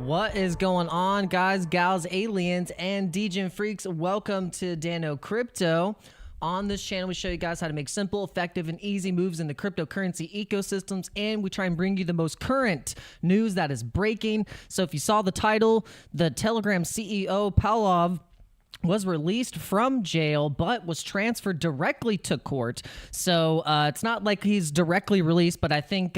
What is going on, guys, gals, aliens, and degen freaks? Welcome to Dano Crypto. On this channel, we show you guys how to make simple, effective, and easy moves in the cryptocurrency ecosystems, and we try and bring you the most current news that is breaking. So if you saw the title, the Telegram CEO, Pavlov, was released from jail but was transferred directly to court. So it's not like he's directly released, but I think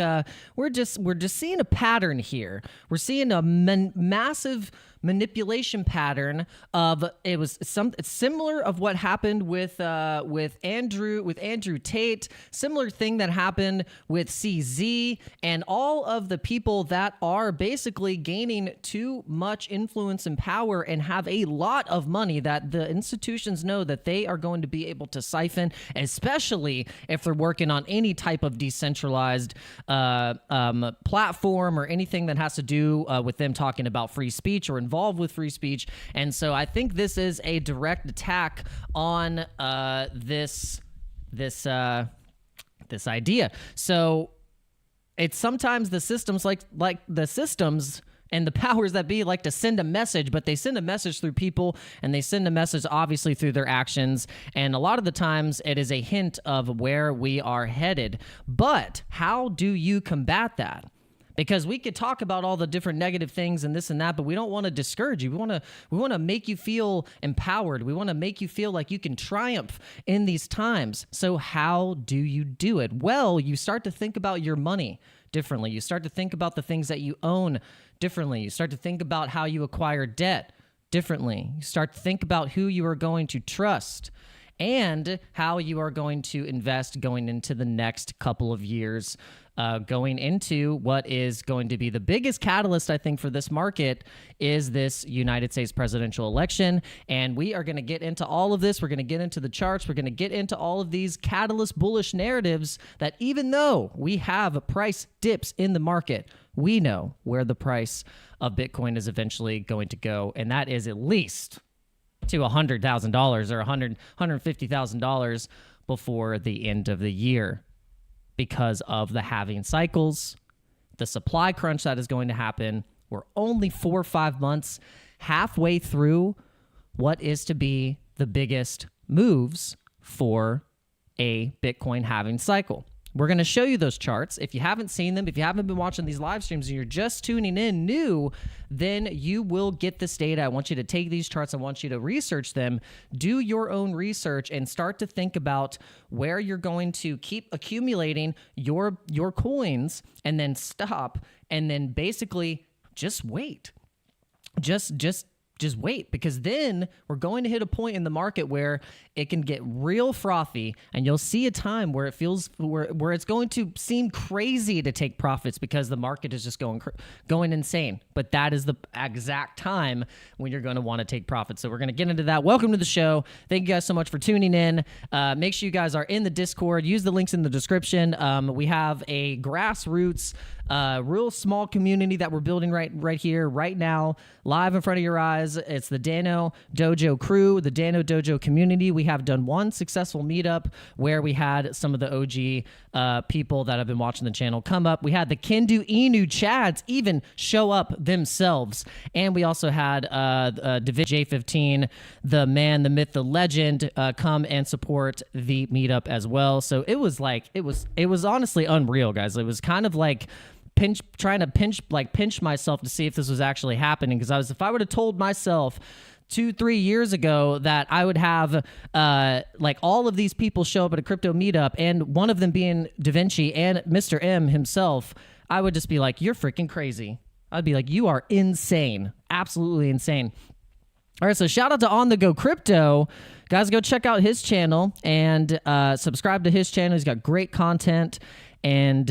we're just seeing a pattern here. We're seeing a massive manipulation pattern of it's similar of what happened with Andrew Tate, similar thing that happened with CZ, and all of the people that are basically gaining too much influence and power and have a lot of money that the institutions know that they are going to be able to siphon, especially if they're working on any type of decentralized platform or anything that has to do with them talking about free speech or involved with free speech. And so I think this is a direct attack on this idea. So it's sometimes the systems like the systems and the powers that be like to send a message, but they send a message through people, and they send a message obviously through their actions. And a lot of the times it is a hint of where we are headed. But how do you combat that? Because we could talk about all the different negative things and this and that, but we don't want to discourage you. We want to make you feel empowered. We want to make you feel like you can triumph in these times. So how do you do it? Well, you start to think about your money differently. You start to think about the things that you own differently. You start to think about how you acquire debt differently. You start to think about who you are going to trust and how you are going to invest going into the next couple of years, going into what is going to be the biggest catalyst, I think, for this market is this United States presidential election. And we are going to get into all of this. We're going to get into the charts. We're going to get into all of these catalyst bullish narratives that even though we have price dips in the market, we know where the price of Bitcoin is eventually going to go. And that is at least to $100,000 or $150,000 before the end of the year, because of the halving cycles, the supply crunch that is going to happen. We're only 4 or 5 months halfway through what is to be the biggest moves for a Bitcoin halving cycle. We're going to show you those charts. If you haven't seen them, if you haven't been watching these live streams and you're just tuning in new, then you will get this data. I want you to take these charts. I want you to research them, do your own research, and start to think about where you're going to keep accumulating your coins and then stop, and then basically just wait. Just wait, because then we're going to hit a point in the market where it can get real frothy, and you'll see a time where it feels where it's going to seem crazy to take profits because the market is just going insane. But that is the exact time when you're going to want to take profits. So we're going to get into that. Welcome to the show. Thank you guys so much for tuning in. Make sure you guys are in the Discord. Use the links in the description. We have a grassroots, real small community that we're building right here, right now, live in front of your eyes. It's the Dano Dojo crew, the Dano Dojo community. We have done one successful meetup where we had some of the OG people that have been watching the channel come up. We had the Kendu Inu Chads even show up themselves. And we also had Division J15, the man, the myth, the legend, come and support the meetup as well. So it was honestly unreal, guys. It was kind of like trying to pinch myself to see if this was actually happening, because if I would have told myself 2-3 years ago that I would have all of these people show up at a crypto meetup, and one of them being Da Vinci and Mr. M himself, I would just be like, you're freaking crazy. I'd be like, you are insane, absolutely insane. All right, so shout out to On The Go Crypto. Guys, go check out his channel and subscribe to his channel. He's got great content. And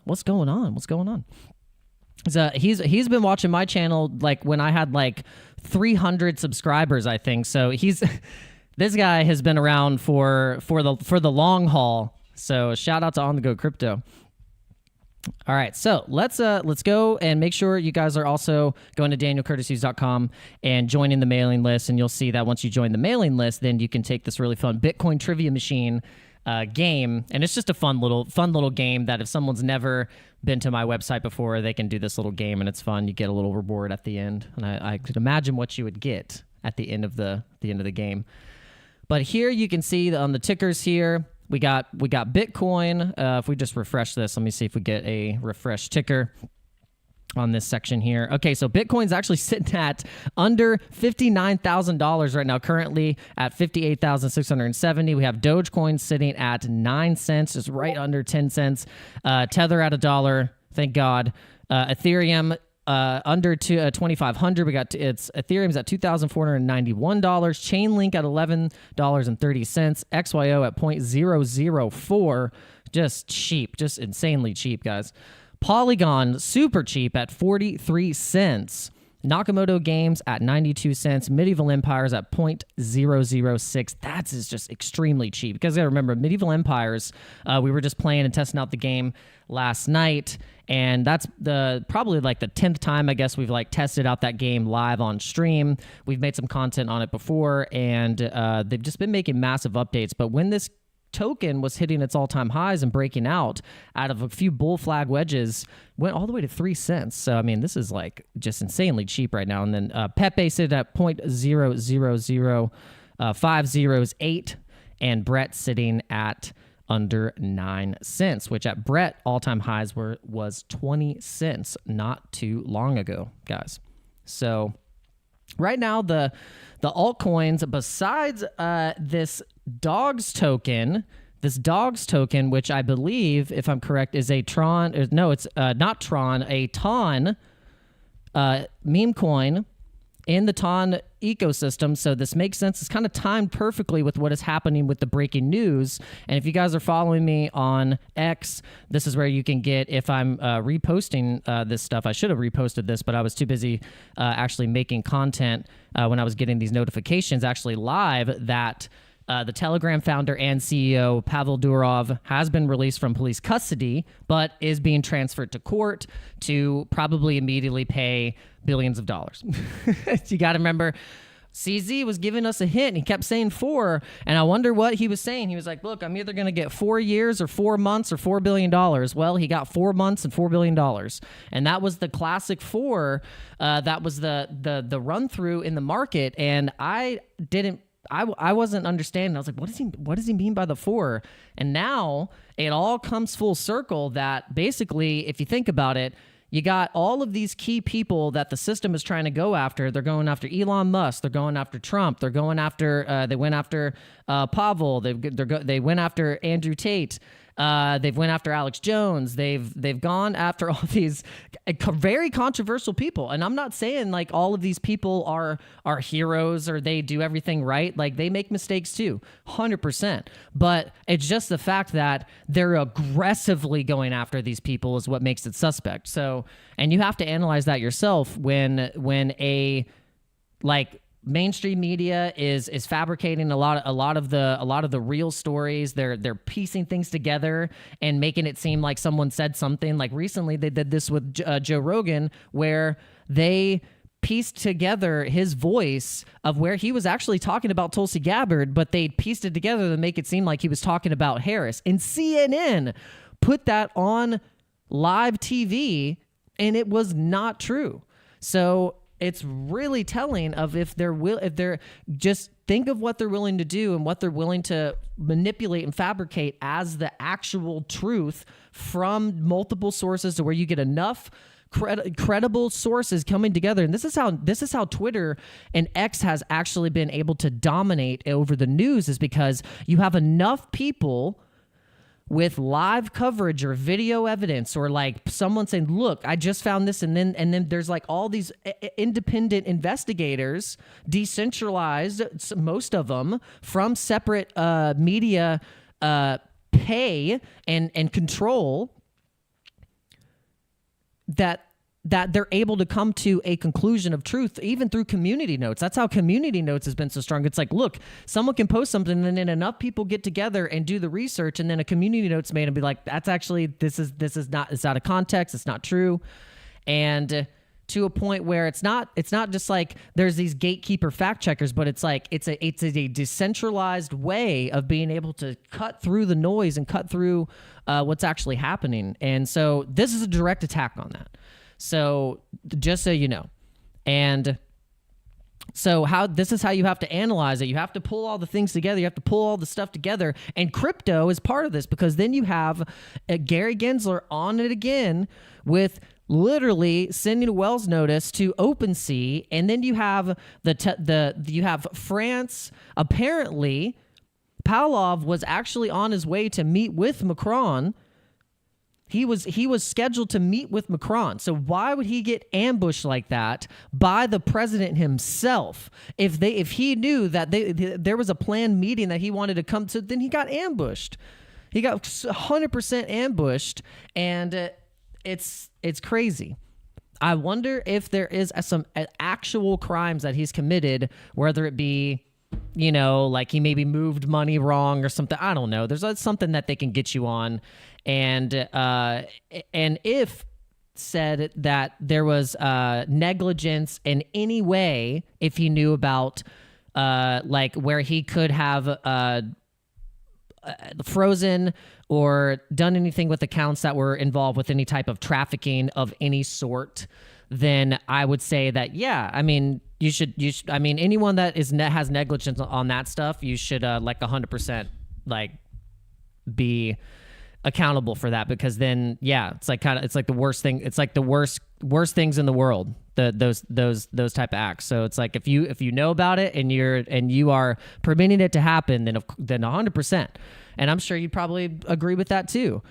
what's going on? He's been watching my channel like when I had like 300 subscribers, I think. So this guy has been around for the long haul. So shout out to On The Go Crypto. All right, so let's go and make sure you guys are also going to danielcurtishughes.com and joining the mailing list. And you'll see that once you join the mailing list, then you can take this really fun Bitcoin trivia machine game, and it's just a fun little game that if someone's never been to my website before, they can do this little game, and it's fun. You get a little reward at the end, and I could imagine what you would get at the end of the game. But here you can see on the tickers here, we got Bitcoin. If we just refresh this, let me see if we get a refresh ticker on this section here. Okay, so Bitcoin's actually sitting at under $59,000 right now, currently at 58,670. We have Dogecoin sitting at 9 cents, just right under 10 cents. Tether at $1, thank God. Ethereum under 2,500. We got Ethereum's at $2,491. Chainlink at $11.30. XYO at 0.004. Just cheap, just insanely cheap, guys. Polygon, super cheap at 43 cents. Nakamoto Games at 92 cents. Medieval Empires at 0.006. That's just extremely cheap. Because you gotta remember, Medieval Empires, we were just playing and testing out the game last night, and that's probably like the 10th time I guess we've like tested out that game live on stream. We've made some content on it before, and they've just been making massive updates. But when this token was hitting its all-time highs and breaking out of a few bull flag wedges, went all the way to 3 cents. So I mean, this is like just insanely cheap right now. And then Pepe sit at 0.000508, and Brett sitting at under 9 cents, which at Brett all-time highs was 20 cents not too long ago, guys. So right now the altcoins, besides this dogs token, which I believe, if I'm correct, is a Tron. No, it's not Tron, a Ton meme coin in the Ton ecosystem. So this makes sense. It's kind of timed perfectly with what is happening with the breaking news. And if you guys are following me on X, this is where you can get, if I'm reposting this stuff. I should have reposted this, but I was too busy actually making content when I was getting these notifications actually live that the Telegram founder and CEO, Pavel Durov, has been released from police custody, but is being transferred to court to probably immediately pay billions of dollars. You got to remember, CZ was giving us a hint. He kept saying 4, and I wonder what he was saying. He was like, look, I'm either going to get 4 years or 4 months or $4 billion. Well, he got 4 months and $4 billion. And that was the classic 4. That was the run-through in the market, and I wasn't understanding. I was like, what does he mean by the 4? And now it all comes full circle that basically, if you think about it, you got all of these key people that the system is trying to go after. They're going after Elon Musk. They're going after Trump. They're going after, they went after Pavel. They went after Andrew Tate. They've went after Alex Jones. They've gone after all these very controversial people. And I'm not saying like all of these people are heroes or they do everything right. Like they make mistakes too, 100%. But it's just the fact that they're aggressively going after these people is what makes it suspect. So, and you have to analyze that yourself when a like mainstream media is fabricating a lot of the real stories. They're piecing things together and making it seem like someone said something. Like recently they did this with Joe Rogan, where they pieced together his voice of where he was actually talking about Tulsi Gabbard, but they pieced it together to make it seem like he was talking about Harris. And CNN put that on live TV, and it was not true. So it's really telling of if they're just think of what they're willing to do and what they're willing to manipulate and fabricate as the actual truth from multiple sources to where you get enough credible sources coming together. And this is how Twitter and X has actually been able to dominate over the news, is because you have enough people with live coverage or video evidence, or like someone saying, look, I just found this, and then there's like all these independent investigators, decentralized, most of them from separate media pay and control, that they're able to come to a conclusion of truth, even through community notes. That's how community notes has been so strong. It's like, look, someone can post something, and then enough people get together and do the research, and then a community note's made and be like, that's actually, this is not, it's out of context, it's not true. And to a point where it's not just like there's these gatekeeper fact checkers, but it's like it's a decentralized way of being able to cut through the noise and cut through what's actually happening. And so this is a direct attack on that. So just so you know. And so this is how you have to analyze it. You have to pull all the things together. You have to pull all the stuff together. And crypto is part of this, because then you have Gary Gensler on it again with literally sending a Wells notice to OpenSea. And then you have you have France. Apparently, Pavlov was actually on his way to meet with Macron. He was scheduled to meet with Macron. So why would he get ambushed like that by the president himself? If he knew that there was a planned meeting that he wanted to come to, then he got ambushed. He got 100% ambushed, and it's crazy. I wonder if there is some actual crimes that he's committed, whether it be, you know, like he maybe moved money wrong or something. I don't know. There's something that they can get you on. And if said that there was negligence in any way, if he knew about like where he could have frozen or done anything with accounts that were involved with any type of trafficking of any sort, then I would say that, yeah, I mean, you should, I mean, anyone that has negligence on that stuff, you should like 100% like be accountable for that, because then, yeah, it's like it's like the worst thing. It's like the worst things in the world, those type of acts. So it's like, if you know about it and you are permitting it to happen, then 100%. And I'm sure you'd probably agree with that too.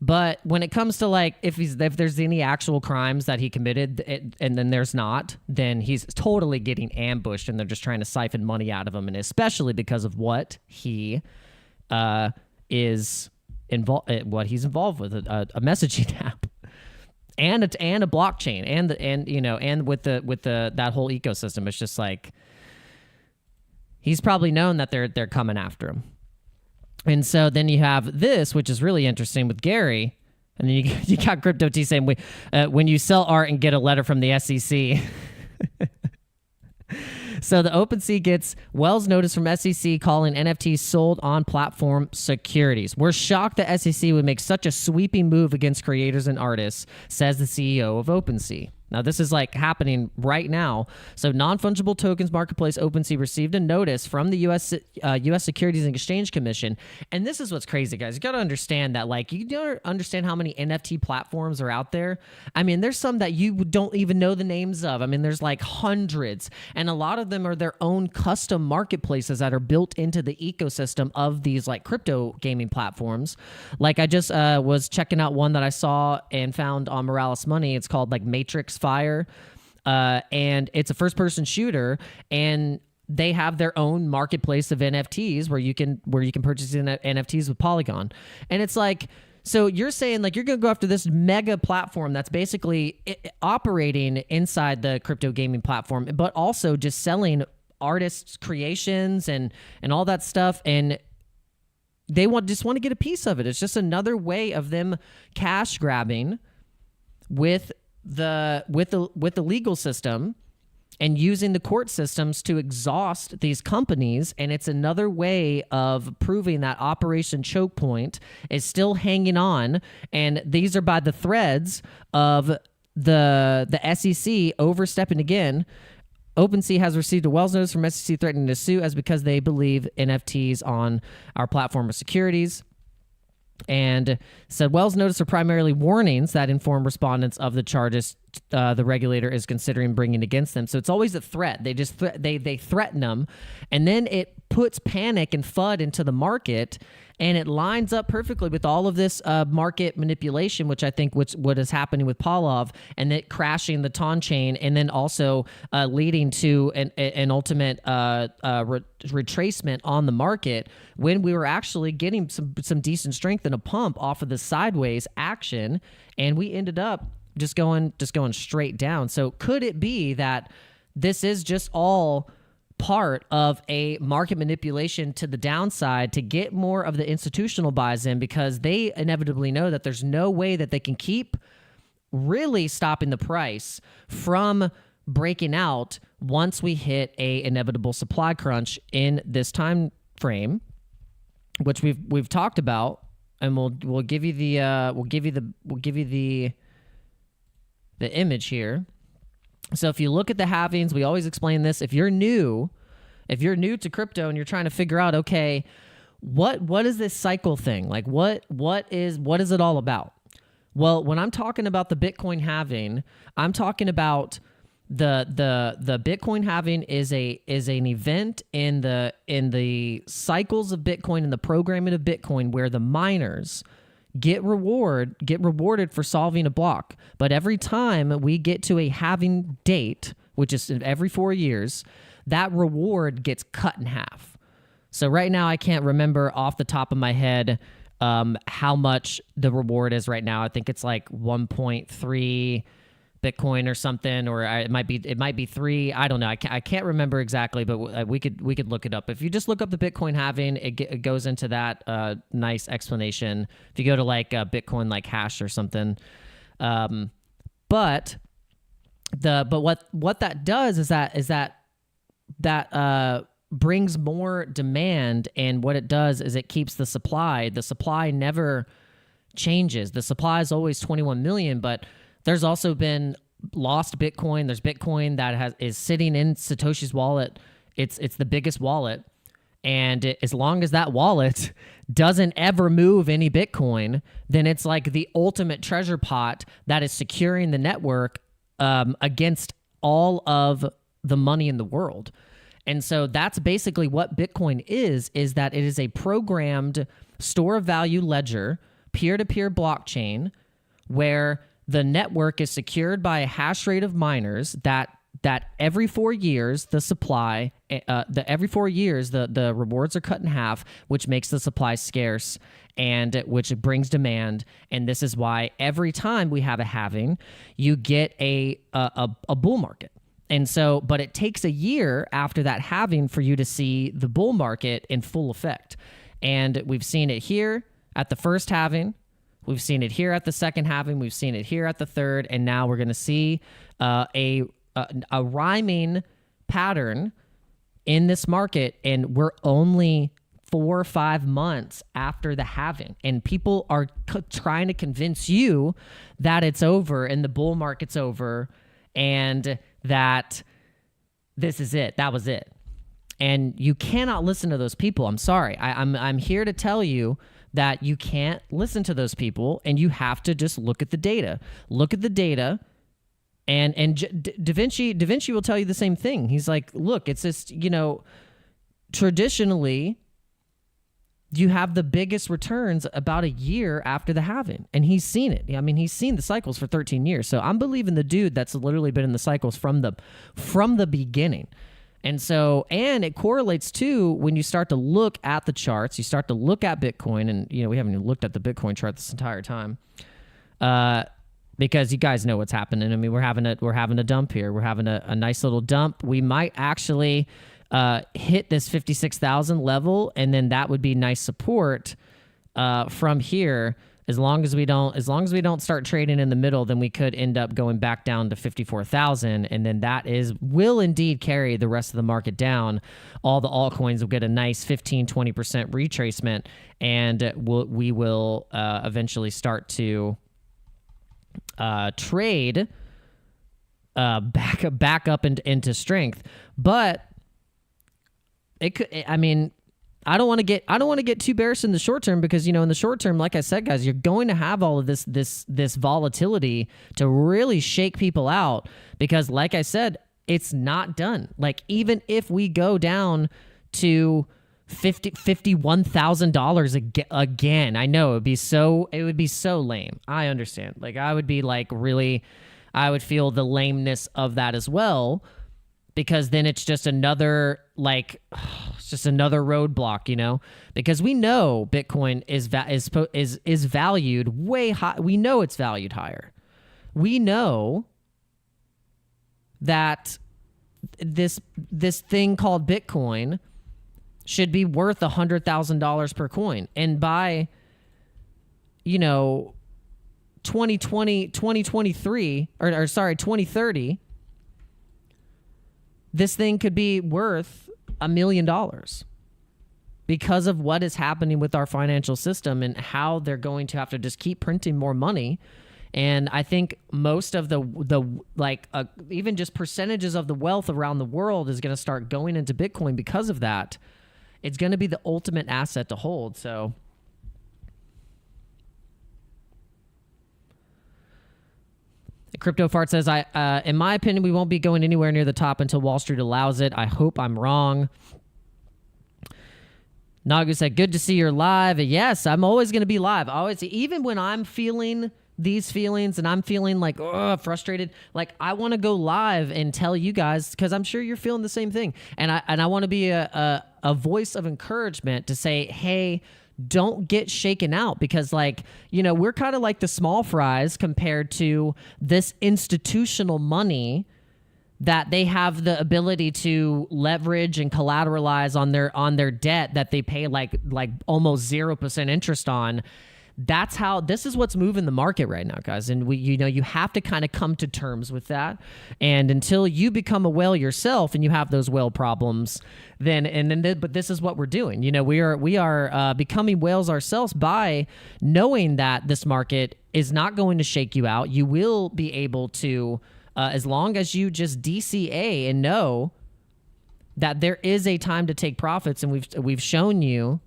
But when it comes to like, if there's any actual crimes that he committed and then there's not, then he's totally getting ambushed, and they're just trying to siphon money out of him. And especially because of what he is involved, what he's involved with, a messaging app and a blockchain and with that whole ecosystem. It's just like, he's probably known that they're coming after him. And so then you have this, which is really interesting with Gary. And then you got Crypto T saying, when you sell art and get a letter from the SEC. So the OpenSea gets Wells notice from SEC calling NFTs sold on platform securities. We're shocked that SEC would make such a sweeping move against creators and artists, says the CEO of OpenSea. Now, this is like happening right now. So non-fungible tokens marketplace OpenSea received a notice from the U.S. Securities and Exchange Commission. And this is what's crazy, guys. You got to understand that, like, you don't understand how many NFT platforms are out there. I mean, there's some that you don't even know the names of. I mean, there's like hundreds. And a lot of them are their own custom marketplaces that are built into the ecosystem of these like crypto gaming platforms. Like I just was checking out one that I saw and found on Morales Money. It's called like Matrix Fire, and it's a first-person shooter, and they have their own marketplace of NFTs where you can purchase NFTs with Polygon. And it's like, so you're saying like you're going to go after this mega platform that's basically operating inside the crypto gaming platform, but also just selling artists' creations and all that stuff, and they just want to get a piece of it. It's just another way of them cash grabbing with the legal system and using the court systems to exhaust these companies. And it's another way of proving that Operation Choke Point is still hanging on. And these are by the threads of the SEC overstepping again. OpenSea has received a Wells notice from SEC threatening to sue as because they believe NFTs on our platform are securities. And said Wells notice are primarily warnings that inform respondents of the charges the regulator is considering bringing against them. So it's always a threat. They just they threaten them, and then it puts panic and FUD into the market, and it lines up perfectly with all of this market manipulation, which I think what is happening with Pavlov, and it crashing the Ton chain, and then also leading to an ultimate retracement on the market when we were actually getting some decent strength and a pump off of the sideways action, and we ended up just going straight down. So could it be that this is just all part of a market manipulation to the downside to get more of the institutional buys in, because they inevitably know that there's no way that they can keep really stopping the price from breaking out once we hit a inevitable supply crunch in this time frame, which we've talked about, and we'll give you the image here. So if you look at the halvings, we always explain this. If you're new to crypto and you're trying to figure out, okay, what is this cycle thing? Like what is it all about? Well, when I'm talking about the Bitcoin halving, I'm talking about the Bitcoin halving is an event in the cycles of Bitcoin and the programming of Bitcoin where the miners get rewarded for solving a block. But every time we get to a halving date, which is every 4 years, that reward gets cut in half. So right now I can't remember off the top of my head how much the reward is right now. I think it's like 1.3 Bitcoin or something, or it might be 3. I don't know. I can't remember exactly, but we could look it up. If you just look up the Bitcoin halving, it goes into that nice explanation. If you go to like Bitcoin like hash or something, but what that does is that brings more demand, and what it does is it keeps the supply. The supply never changes. The supply is always 21 million, but there's also been lost Bitcoin. There's Bitcoin that is sitting in Satoshi's wallet. It's the biggest wallet, and as long as that wallet doesn't ever move any Bitcoin, then it's like the ultimate treasure pot that is securing the network against all of the money in the world. And so that's basically what Bitcoin is that it is a programmed store of value ledger, peer-to-peer blockchain, where the network is secured by a hash rate of miners that every 4 years the supply, every 4 years the rewards are cut in half, which makes the supply scarce and which brings demand. And this is why every time we have a halving, you get a bull market. And so, but it takes a year after that halving for you to see the bull market in full effect. And we've seen it here at the first halving. We've seen it here at the second halving. We've seen it here at the third. And now we're going to see a rhyming pattern in this market. And we're only 4 or 5 months after the halving. And people are trying to convince you that it's over and the bull market's over and that this is it. That was it. And you cannot listen to those people. I'm sorry. I'm here to tell you that you can't listen to those people, and you have to just look at the data. Look at the data, and Da Vinci will tell you the same thing. He's like, look, it's just, traditionally, you have the biggest returns about a year after the halving, and he's seen it. I mean, he's seen the cycles for 13 years. So I'm believing the dude that's literally been in the cycles from the beginning. And so, and it correlates too when you start to look at the charts, you start to look at Bitcoin, and we haven't even looked at the Bitcoin chart this entire time, because you guys know what's happening. I mean, we're having a dump here. We're having a nice little dump. We might actually hit this 56,000 level, and then that would be nice support from here. As long as we don't start trading in the middle, then we could end up going back down to 54,000, and then that will indeed carry the rest of the market down. All the altcoins will get a nice 15-20% retracement, and we will eventually start to trade back up into strength. But it could. I mean, I don't want to get too bearish in the short term, because in the short term, like I said, guys, you're going to have all of this volatility to really shake people out, because like I said, it's not done. Like, even if we go down to $51,000 again, I know it would be so lame. I understand. Like, I would be like, really, I would feel the lameness of that as well, because then it's just another roadblock, because we know Bitcoin is valued way high. We know it's valued higher. We know that this thing called Bitcoin should be worth $100,000 per coin. And by, 2023, or sorry, 2030, this thing could be worth $1 million because of what is happening with our financial system and how they're going to have to just keep printing more money. And I think most of even just percentages of the wealth around the world is going to start going into Bitcoin because of that. It's going to be the ultimate asset to hold. So Crypto Fart says, in my opinion, we won't be going anywhere near the top until Wall Street allows it. I hope I'm wrong. Nagu said, good to see you're live. Yes, I'm always going to be live. Always, even when I'm feeling these feelings and I'm feeling like frustrated, like I want to go live and tell you guys, because I'm sure you're feeling the same thing. And I want to be a voice of encouragement to say, hey, don't get shaken out, because we're kind of like the small fries compared to this institutional money that they have the ability to leverage and collateralize on their debt that they pay like almost 0% interest on. This is what's moving the market right now, guys. And you have to kind of come to terms with that. And until you become a whale yourself and you have those whale problems, but this is what we're doing. We are becoming whales ourselves by knowing that this market is not going to shake you out. You will be able to, as long as you just DCA and know that there is a time to take profits. And we've shown you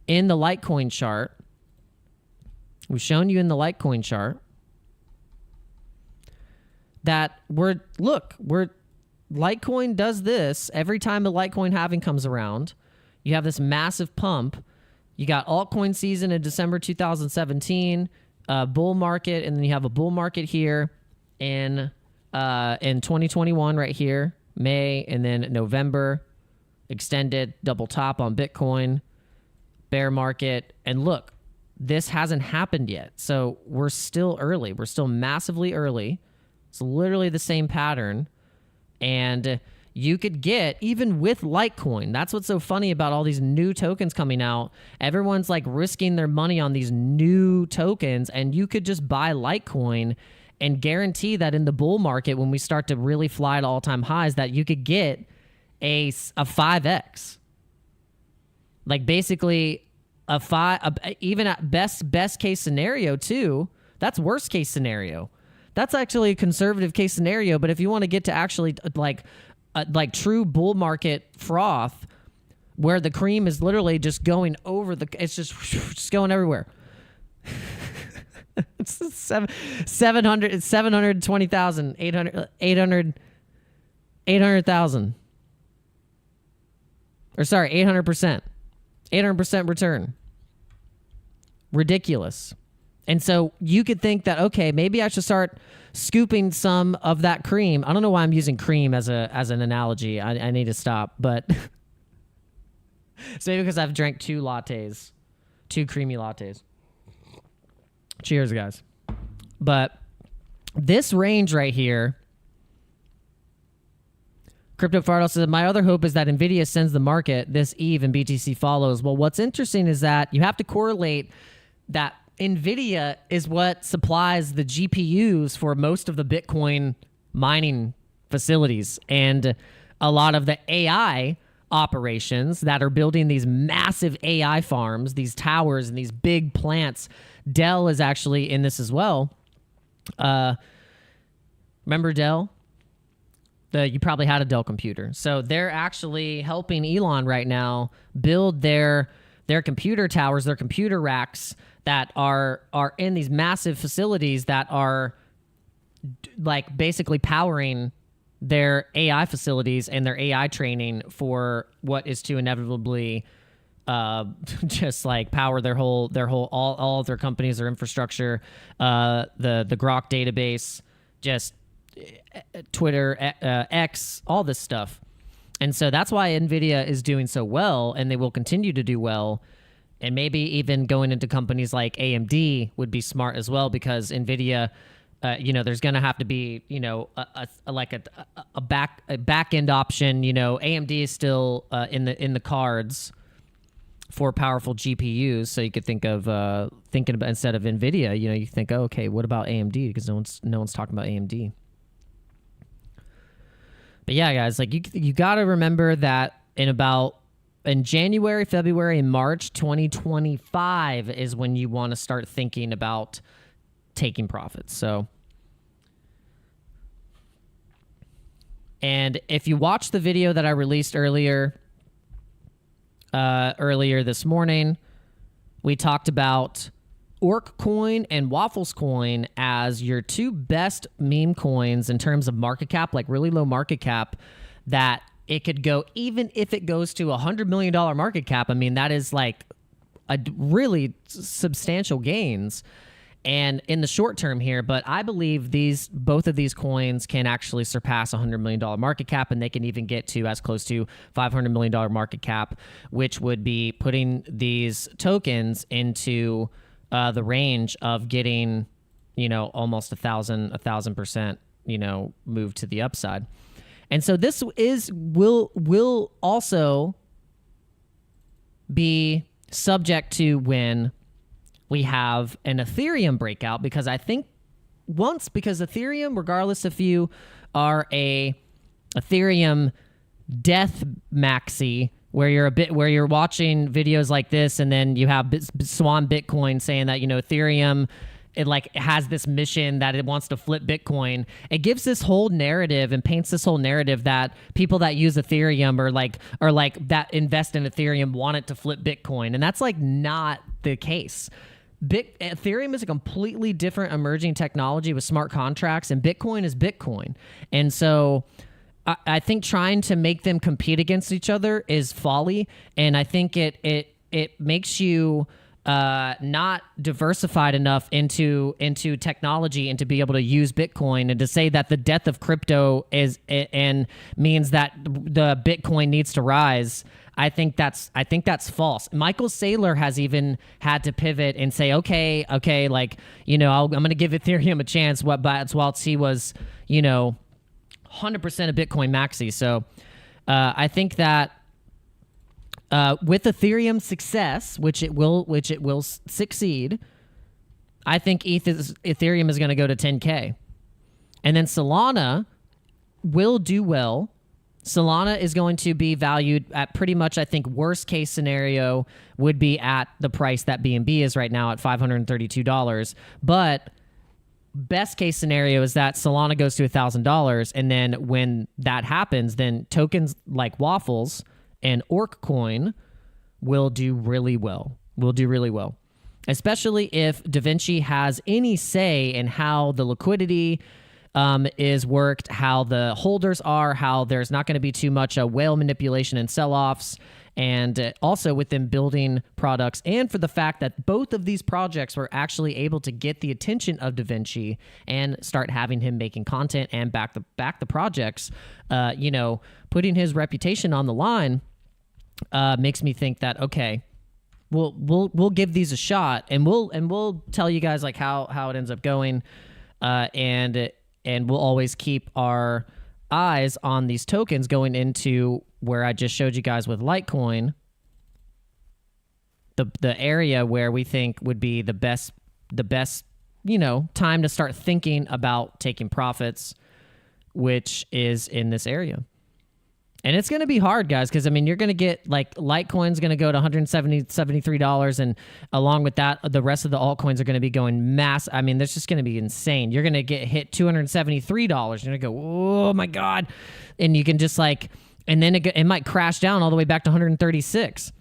in the Litecoin chart. We've shown you in the Litecoin chart that Litecoin does this every time a Litecoin halving comes around. You have this massive pump. You got altcoin season in December 2017, bull market, and then you have a bull market here in 2021 right here, May, and then November, extended double top on Bitcoin, bear market, and look. This hasn't happened yet. So we're still early. We're still massively early. It's literally the same pattern. And you could get, even with Litecoin, that's what's so funny about all these new tokens coming out. Everyone's risking their money on these new tokens, and you could just buy Litecoin and guarantee that in the bull market, when we start to really fly to all-time highs, that you could get a 5x. Basically even at best case scenario too. That's worst case scenario. That's actually a conservative case scenario. But if you want to get to actually like true bull market froth, where the cream is literally just going over it's just going everywhere. It's 720,000, 800,000. Or sorry, 800%. 800% return. Ridiculous. And so you could think that, okay, maybe I should start scooping some of that cream. I don't know why I'm using cream as an analogy. I need to stop. But it's maybe because I've drank two creamy lattes. Cheers, guys. But this range right here, Crypto Fardo says, my other hope is that NVIDIA sends the market this eve and BTC follows. Well, what's interesting is that you have to correlate that NVIDIA is what supplies the GPUs for most of the Bitcoin mining facilities and a lot of the AI operations that are building these massive AI farms, these towers and these big plants. Dell is actually in this as well. Remember Dell? You probably had a Dell computer. So they're actually helping Elon right now build their computer towers, their computer racks that are in these massive facilities that are basically powering their AI facilities and their AI training for what is to inevitably just power their whole all of their companies, their infrastructure, the Grok database, just Twitter, X, all this stuff. And so that's why NVIDIA is doing so well, and they will continue to do well. And maybe even going into companies like AMD would be smart as well, because NVIDIA, there's going to have to be, a back end option. AMD is still in the cards powerful GPUs. So you could think of thinking about, instead of NVIDIA, you know, you think, oh, okay, what about AMD? Because no one's talking about AMD. But yeah, guys, like you got to remember that in January, February, and March 2025 is when you want to start thinking about taking profits. So, and if you watch the video that I released earlier this morning, we talked about ORCcoin and Waffles coin as your two best meme coins in terms of market cap, like really low market cap, that it could go, even if it goes to $100 million market cap. I mean, that is like a really substantial gains and in the short term here. But I believe both of these coins can actually surpass $100 million market cap, and they can even get to as close to $500 million market cap, which would be putting these tokens into the range of getting, you know, almost 1,000%, you know, move to the upside. And so this will also be subject to when we have an Ethereum breakout, because I think because Ethereum, regardless if you are a Ethereum death maxi, where you're watching videos like this, and then you have Swan Bitcoin saying that, you know, Ethereum, it like has this mission that it wants to flip Bitcoin. It gives this whole narrative and paints this whole narrative that people that use Ethereum or like that invest in Ethereum want it to flip Bitcoin, and that's like not the case. Ethereum is a completely different emerging technology with smart contracts, and Bitcoin is Bitcoin. And so I think trying to make them compete against each other is folly, and I think it makes you not diversified enough into technology and to be able to use Bitcoin, and to say that the death of crypto and means that the Bitcoin needs to rise. I think that's false. Michael Saylor has even had to pivot and say, okay, like, you know, I'm going to give Ethereum a chance. Whilst he was, you know, 100% a Bitcoin maxi. So I think that with Ethereum's success, which it will succeed, I think Ethereum is going to go to 10K. And then Solana will do well. Solana is going to be valued at pretty much, I think, worst case scenario would be at the price that BNB is right now at $532. But best case scenario is that Solana goes to $1,000. And then when that happens, then tokens like Waffles and ORCcoin will do really well. Especially if DaVinci has any say in how the liquidity is worked, how the holders are, how there's not going to be too much whale manipulation and sell-offs, and also with them building products, and for the fact that both of these projects were actually able to get the attention of DaVinci and start having him making content and back the projects, you know, putting his reputation on the line, makes me think that, okay, we'll give these a shot, and we'll tell you guys like how it ends up going, and we'll always keep our eyes on these tokens going into where I just showed you guys with Litecoin, the area where we think would be the best, you know, time to start thinking about taking profits, which is in this area. And it's going to be hard, guys, because, I mean, you're going to get, like, Litecoin's going to go to $173, and along with that, the rest of the altcoins are going to be going I mean, that's just going to be insane. You're going to get hit $273. You're going to go, oh, my God. And you can just, like, and then it might crash down all the way back to 136.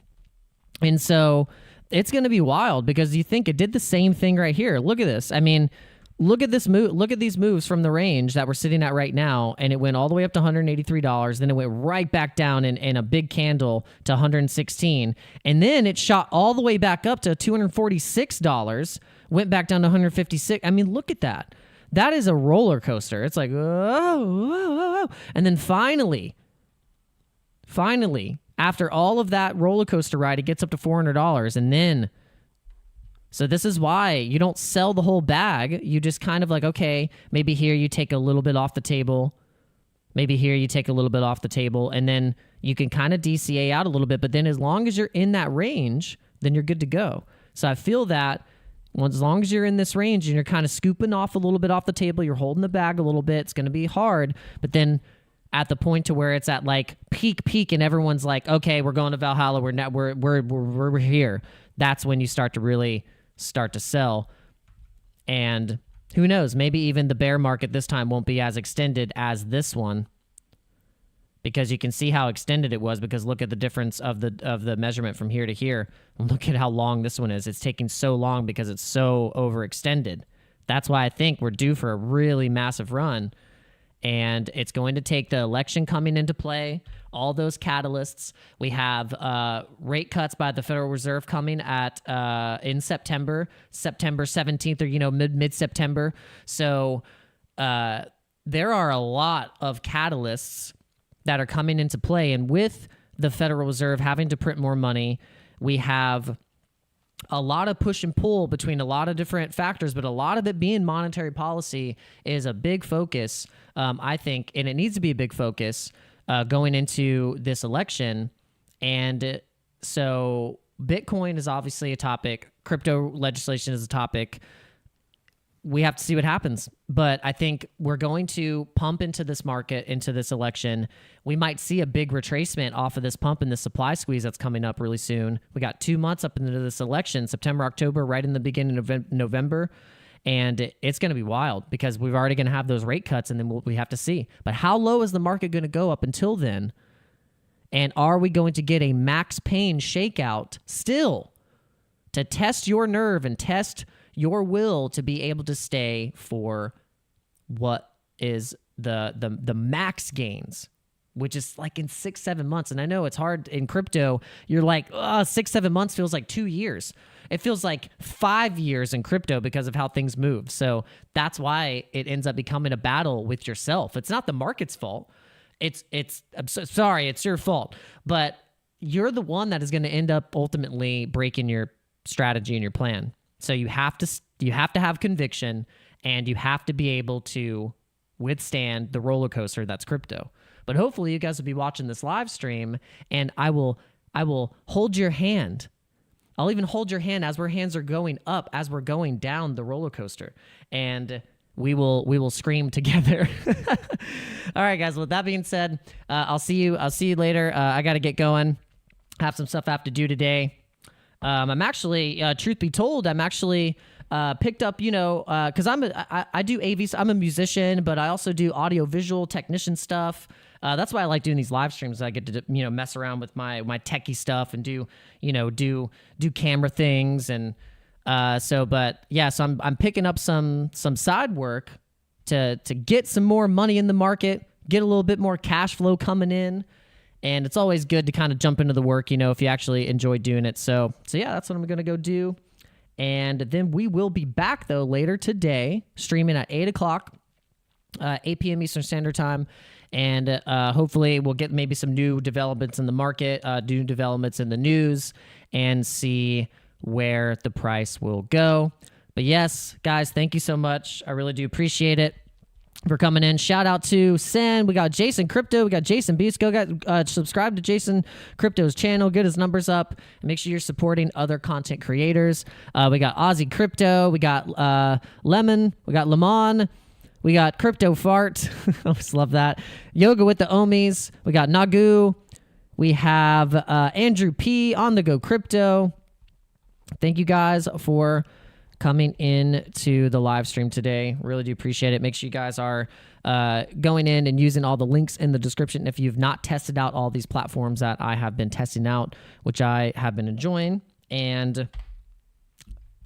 And so it's going to be wild, because you think it did the same thing right here. Look at this. I mean, look at this move. Look at these moves from the range that we're sitting at right now, and it went all the way up to $183. Then it went right back down in a big candle to $116, and then it shot all the way back up to $246. Went back down to $156. I mean, look at that. That is a roller coaster. It's like, oh, and then finally, after all of that roller coaster ride, it gets up to $400, and then. So this is why you don't sell the whole bag. You just kind of like, okay, maybe here you take a little bit off the table, Maybe here you take a little bit off the table, and then you can kind of DCA out a little bit. But then as long as you're in that range, then you're good to go. So I feel that as long as you're in this range and you're kind of scooping off a little bit off the table, you're holding the bag a little bit, it's going to be hard. But then at the point to where it's at like peak, and everyone's like, okay, we're going to Valhalla, we're here. That's when you start to really start to sell. And who knows, maybe even the bear market this time won't be as extended as this one, because you can see how extended it was, because look at the difference of the measurement from here to here. And look at how long this one is. It's taking so long because it's so overextended. That's why I think we're due for a really massive run. And it's going to take the election coming into play, all those catalysts. We have rate cuts by the Federal Reserve coming in September 17th, or mid-September. So there are a lot of catalysts that are coming into play. And with the Federal Reserve having to print more money, we have a lot of push and pull between a lot of different factors, but a lot of it being monetary policy is a big focus, I think, and it needs to be a big focus going into this election. And so Bitcoin is obviously a topic. Crypto legislation is a topic. We have to see what happens. But I think we're going to pump into this market, into this election. We might see a big retracement off of this pump and the supply squeeze that's coming up really soon. We got 2 months up into this election, September, October, right in the beginning of November. And it's going to be wild because we're already going to have those rate cuts, and then we have to see. But how low is the market going to go up until then? And are we going to get a Max Payne shakeout still to test your nerve and test your will to be able to stay for what is the max gains, which is like in 6-7 months. And I know it's hard in crypto. You're like, 6-7 months feels like 2 years. It feels like 5 years in crypto because of how things move. So that's why it ends up becoming a battle with yourself. It's not the market's fault. I'm sorry, it's your fault. But you're the one that is going to end up ultimately breaking your strategy and your plan. So you have to have conviction, and you have to be able to withstand the roller coaster that's crypto. But hopefully you guys will be watching this live stream, and I will hold your hand. I'll even hold your hand as our hands are going up, as we're going down the roller coaster, and we will scream together. All right, guys. With that being said, I'll see you later. I got to get going. Have some stuff I have to do today. I'm actually, truth be told, picked up, because I do AV. I'm a musician, but I also do audio visual technician stuff. That's why I like doing these live streams. I get to, mess around with my techie stuff and do camera things. And, so I'm picking up some side work to get some more money in the market, get a little bit more cash flow coming in. And it's always good to kind of jump into the work, if you actually enjoy doing it. So yeah, that's what I'm going to go do. And then we will be back, though, later today, streaming at 8 o'clock, 8 p.m. Eastern Standard Time. And hopefully we'll get maybe some new developments in the market, new developments in the news, and see where the price will go. But yes, guys, thank you so much. I really do appreciate it for coming in. Shout out to Sen. We got Jason Crypto. We got Jason Beast. Go subscribe to Jason Crypto's channel. Get his numbers up. And make sure you're supporting other content creators. We got Aussie Crypto. We got Lemon. We got Lemon. We got Crypto Fart. I always love that. Yoga with the Omis. We got Nagu. We have Andrew P. on the Go Crypto. Thank you guys for coming in to the live stream today. Really do appreciate it. Make sure you guys are going in and using all the links in the description if you've not tested out all these platforms that I have been testing out, which I have been enjoying. And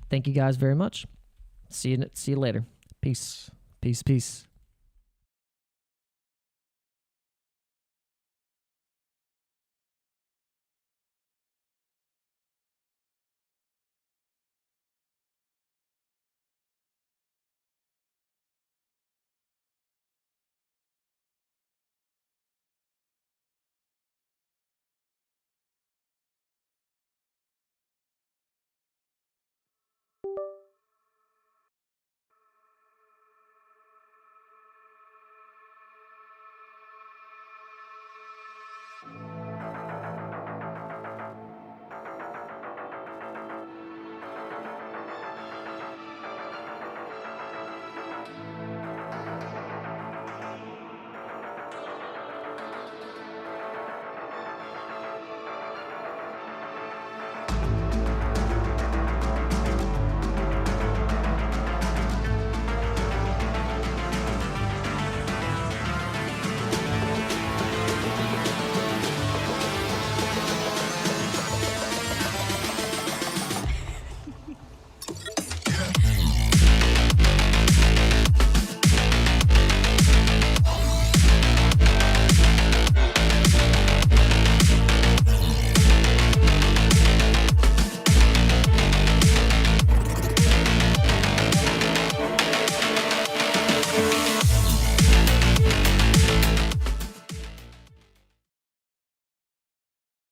thank you guys very much. See you later. Peace. Peace.